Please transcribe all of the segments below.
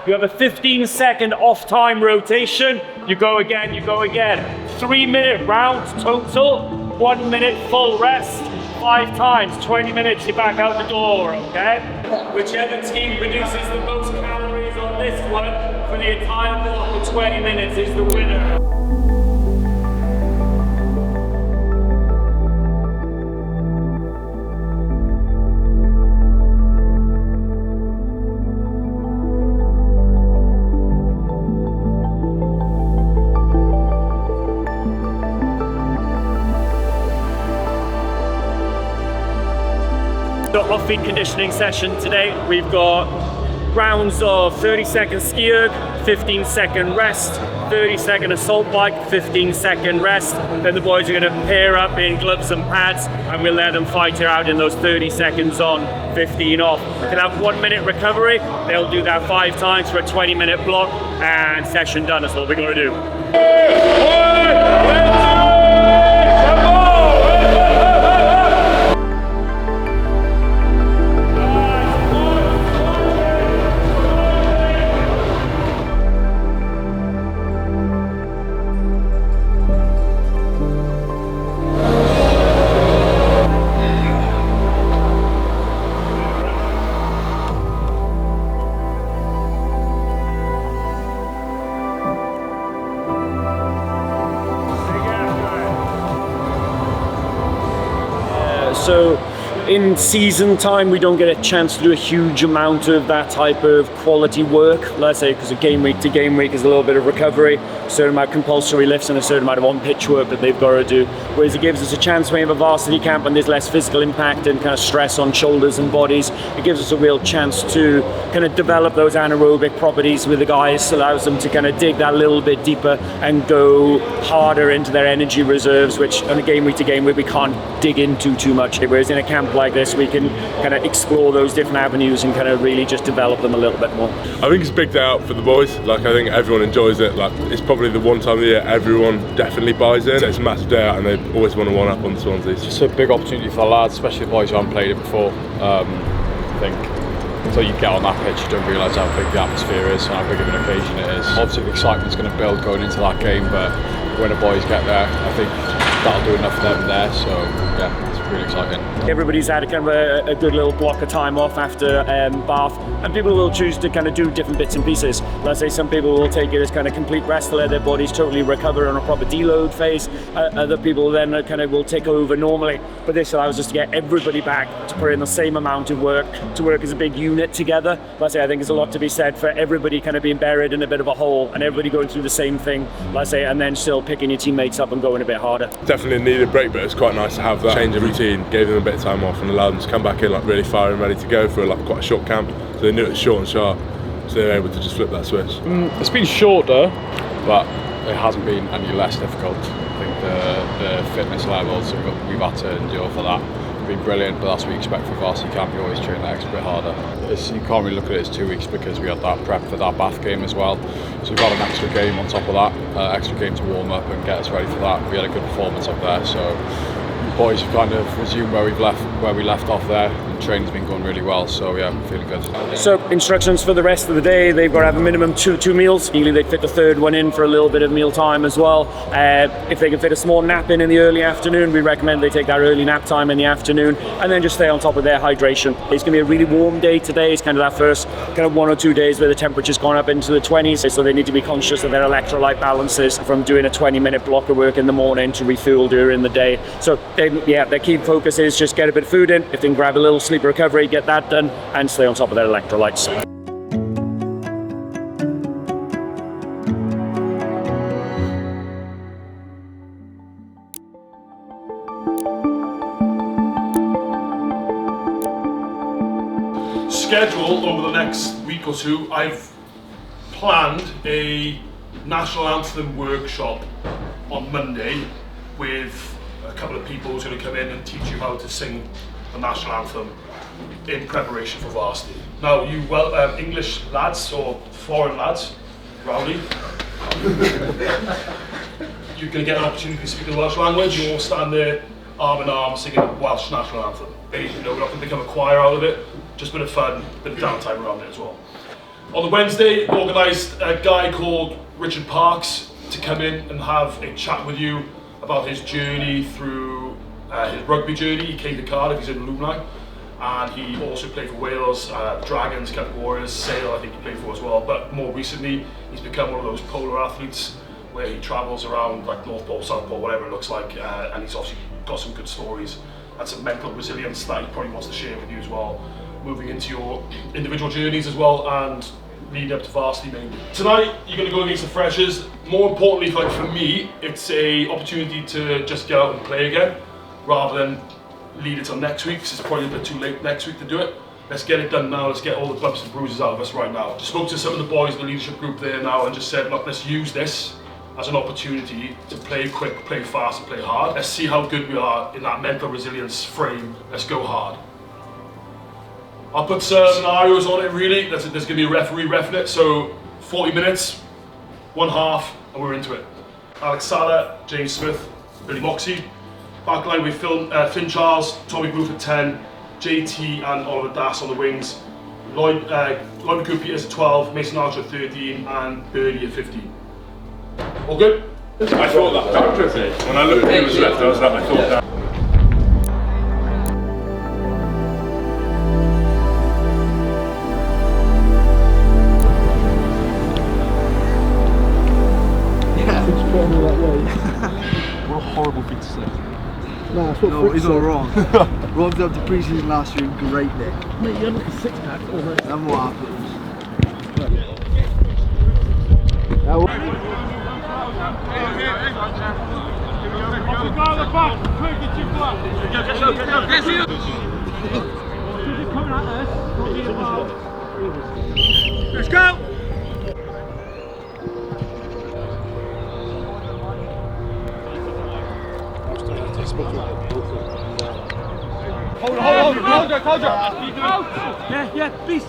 You have a 15-second off-time rotation. You go again, you go again. 3-minute rounds total, 1 minute full rest. 5 times, 20 minutes, you're back out the door, okay? Whichever team produces the most calories on this one for the entire block of 20 minutes is the winner. The off-feet conditioning session today, we've got rounds of 30-second ski erg, 15-second rest, 30-second assault bike, 15-second rest. Then the boys are going to pair up in gloves and pads, and we'll let them fight it out in those 30 seconds on, 15 off. Can have 1 minute recovery. They'll do that 5 times for a 20-minute block, and session done. That's what we're going to do. So in season time, we don't get a chance to do a huge amount of that type of quality work, let's say, because game week to game week is a little bit of recovery, a certain amount of compulsory lifts and a certain amount of on-pitch work that they've got to do. Whereas it gives us a chance when we have a varsity camp and there's less physical impact and kind of stress on shoulders and bodies. It gives us a real chance to kind of develop those anaerobic properties with the guys, allows them to kind of dig that little bit deeper and go harder into their energy reserves, which on a game week to game week we can't dig into too much. Whereas in a camp like this, we can kind of explore those different avenues and kind of really just develop them a little bit more. I think it's a big day out for the boys. Like, I think everyone enjoys it. Like, it's probably the one time of the year everyone definitely buys in. So it's a massive day out, and they always want to one up on the Swansea. It's just a big opportunity for the lads, especially the boys who haven't played it before. I think until you get on that pitch, you don't realise how big the atmosphere is and how big of an occasion it is. Obviously, the excitement's going to build going into that game, but when the boys get there, I think that'll do enough for them there. So yeah, it's really exciting. Everybody's had a kind of a good little block of time off after Bath, and people will choose to kind of do different bits and pieces. Let's say some people will take it as kind of complete rest to let their bodies totally recover on a proper deload phase. Other people then kind of will take over normally, but this allows us to get everybody back to put in the same amount of work, to work as a big unit together. Let's say I think there's a lot to be said for everybody kind of being buried in a bit of a hole and everybody going through the same thing, let's say, and then still picking your teammates up and going a bit harder. Definitely needed a break, but it's quite nice to have that change of routine. Gave them a bit of time off and allowed them to come back in like really firing and ready to go for like quite a short camp. So they knew it was short and sharp, so they were able to just flip that switch. It's been shorter, but it hasn't been any less difficult. I think the fitness levels we've had to endure for that have been brilliant, but that's what you expect for varsity camp. You always train that extra bit harder. You can't really look at it as 2 weeks because we had that prep for that Bath game as well. So we've got an extra game on top of that, extra game to warm up and get us ready for that. We had a good performance up there, so the boys have kind of resumed where we left off there, and training's been going really well, so yeah, I'm feeling good. So instructions for the rest of the day, they've got to have a minimum two meals. Usually they fit the third one in for a little bit of meal time as well. If they can fit a small nap in the early afternoon, we recommend they take that early nap time in the afternoon, and then just stay on top of their hydration. It's going to be a really warm day today. It's kind of that first kind of 1 or 2 days where the temperature's gone up into the 20s, so they need to be conscious of their electrolyte balances from doing a 20-minute block of work in the morning to refuel during the day. So their key focus is just get a bit of food in. If they can grab a little sleep recovery, get that done, and stay on top of their electrolytes. Schedule over the next week or two, I've planned a national anthem workshop on Monday with a couple of people who's going to come in and teach you how to sing the national anthem in preparation for varsity. Now, you English lads or foreign lads, rowdy, you're going to get an opportunity to speak the Welsh language. You all stand there arm in arm singing the Welsh national anthem. You know, we're not going to become a choir out of it, just a bit of fun, a bit of downtime around it as well. On the Wednesday, organised a guy called Richard Parks to come in and have a chat with you about his journey through his rugby journey. He came to Cardiff, he's an alumni, and he also played for Wales, Dragons, Celtic Warriors, Sale I think he played for as well, but more recently he's become one of those polar athletes where he travels around like North Pole, South Pole, whatever it looks like, and he's obviously got some good stories and some mental resilience that he probably wants to share with you as well, moving into your individual journeys as well and leading up to varsity mainly. Tonight you're going to go against the freshers. More importantly, like for me, it's a opportunity to just get out and play again rather than lead it till next week, because it's probably a bit too late next week to do it. Let's get it done now, let's get all the bumps and bruises out of us right now. Just spoke to some of the boys in the leadership group there now and just said, look, let's use this as an opportunity to play quick, play fast and play hard. Let's see how good we are in that mental resilience frame. Let's go hard. I'll put some scenarios on it really. There's going to be a referee reffing it, so 40 minutes, one half, and we're into it. Alex Sala, James Smith, Billy Moxey. Backline with Finn Charles, Tommy Booth at 10, JT and Oliver Das on the wings. Lloyd McCool-Peters at 12, Mason Archer at 13, and Birdie at 15. All good? I thought that when I looked at who was left, I thought that. What a horrible thing to say. Nah, no, he's not wrong. Rob's up to pre-season last year in great nick. Mate, you had like a six-pack already. And what happens? Let's go! Hold on. Yeah, please.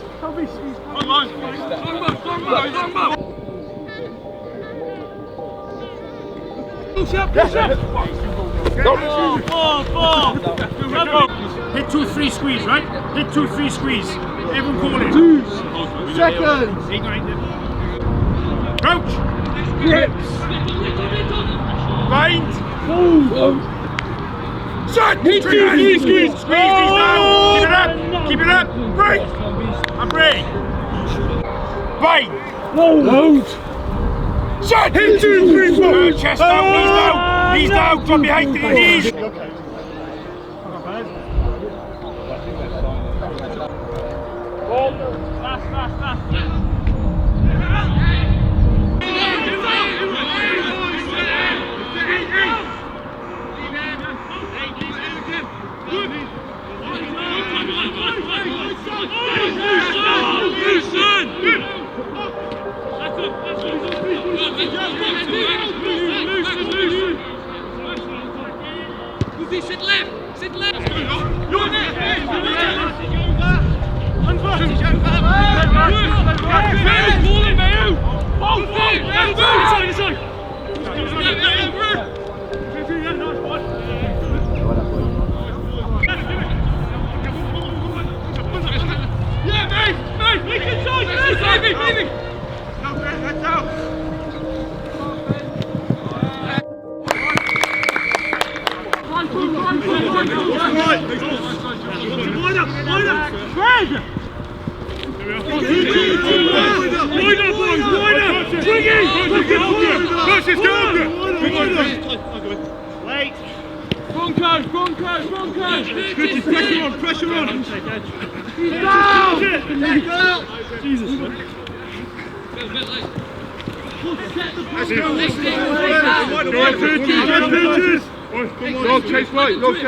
Push up. Hit 2, 3, squeeze, right? Hit 2, 3, squeeze. Everyone call it. 2 seconds. Crouch. Grips. Bind. Shut! Hit 2, 3, squeeze. Squeeze these down. Keep it up. Break. And break. Bind. Load. Shut! Hit 2, 3, 4. Chest down, knees down, drop your height to the knees. Fast. Sit left. You're there. Pressure on! He's down! Jesus. Chase right. Okay,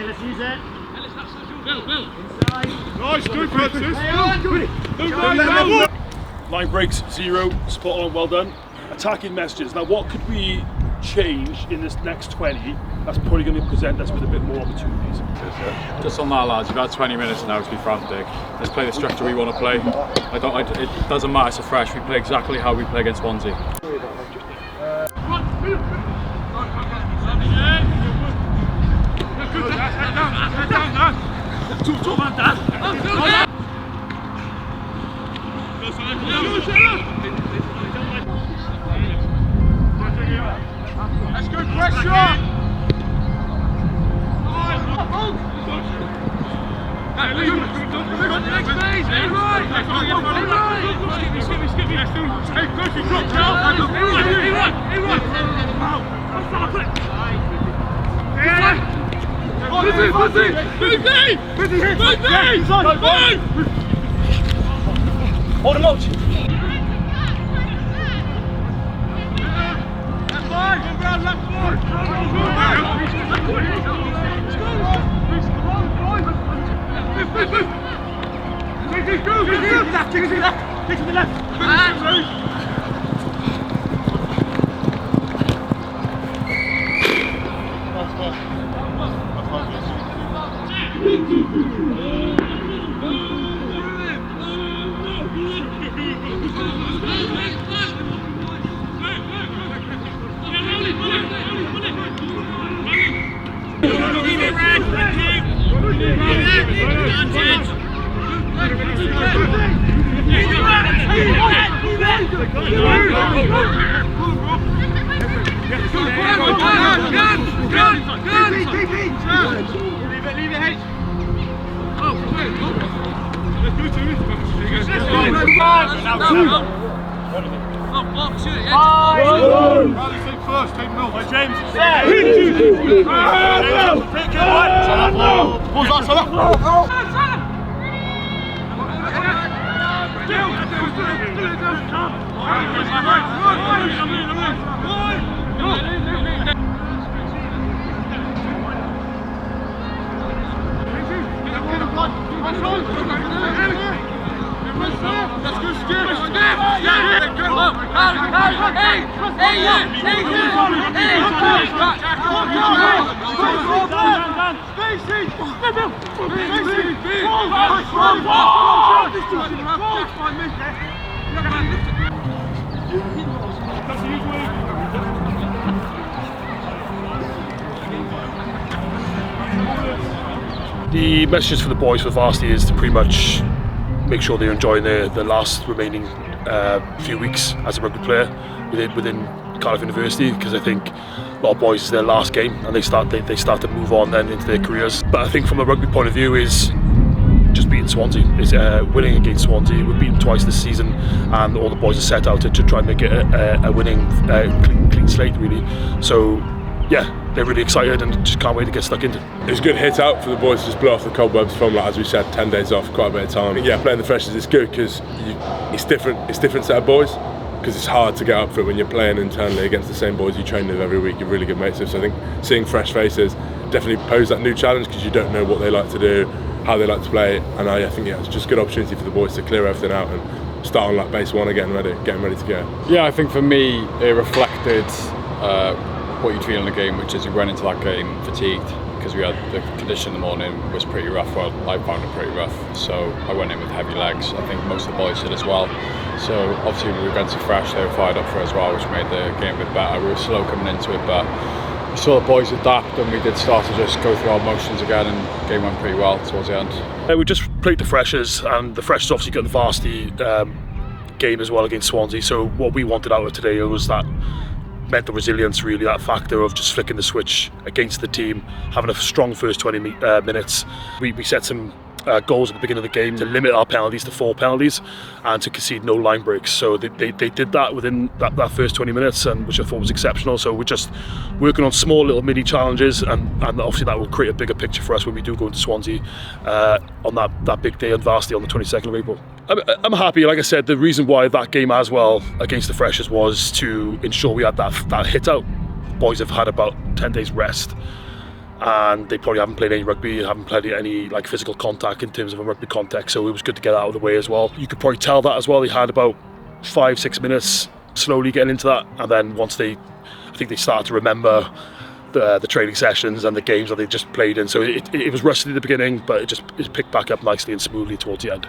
let's use it. Nice, good, Francis. Line breaks 0, spot on, well done. Attacking messages. Now what could we change in this next 20 that's probably going to present us with a bit more opportunities? Just on that, lads, you've had 20 minutes now to be frantic. Let's play the structure we want to play. It doesn't matter, it's a fresh. We play exactly how we play against Swansea. Let's go pressure! Hold him out. The message for the boys for varsity is to pretty much make sure they're enjoying their last remaining few weeks as a rugby player within Cardiff University, because I think a lot of boys it's their last game and they start to move on then into their careers. But I think from a rugby point of view is just beating Swansea, is winning against Swansea. We've beaten twice this season and all the boys are set out to try and make it a winning clean slate really. So yeah, they're really excited and just can't wait to get stuck into it. It was a good hit out for the boys to just blow off the cobwebs from, like, as we said, 10 days off, quite a bit of time. Yeah, playing the freshers is good because it's different set of boys, because it's hard to get up for it when you're playing internally against the same boys you train with every week. You're really good mates with. So I think seeing fresh faces definitely pose that new challenge, because you don't know what they like to do, how they like to play, and I think it's just a good opportunity for the boys to clear everything out and start on like base one again, getting ready to go. Yeah, I think for me it reflected what you'd feel in the game, which is we went into that game fatigued because we had the condition in the morning was pretty rough. Well, I found it pretty rough, so I went in with heavy legs. I think most of the boys did as well. So obviously we went to fresh, they were fired up for it as well, which made the game a bit better. We were slow coming into it, but we saw the boys adapt and we did start to just go through our motions again, and the game went pretty well towards the end. We just played the freshers, and the freshers obviously got the varsity game as well against Swansea. So what we wanted out of today was that mental resilience, really, that factor of just flicking the switch against the team, having a strong first 20 minutes. We set some goals at the beginning of the game to limit our penalties to 4 penalties and to concede no line breaks. So they did that within that first 20 minutes, and which I thought was exceptional. So we're just working on small little mini challenges, and obviously that will create a bigger picture for us when we do go into Swansea on that big day on varsity on the 22nd of April. I'm happy. Like I said, the reason why that game as well against the freshers was to ensure we had that hit out. Boys have had about 10 days rest, and they probably haven't played any rugby, haven't played any like physical contact in terms of a rugby context, so it was good to get that out of the way as well. You could probably tell that as well. They had about 5-6 minutes slowly getting into that, and then once I think they started to remember the training sessions and the games that they just played in. So it was rusty at the beginning, but it picked back up nicely and smoothly towards the end.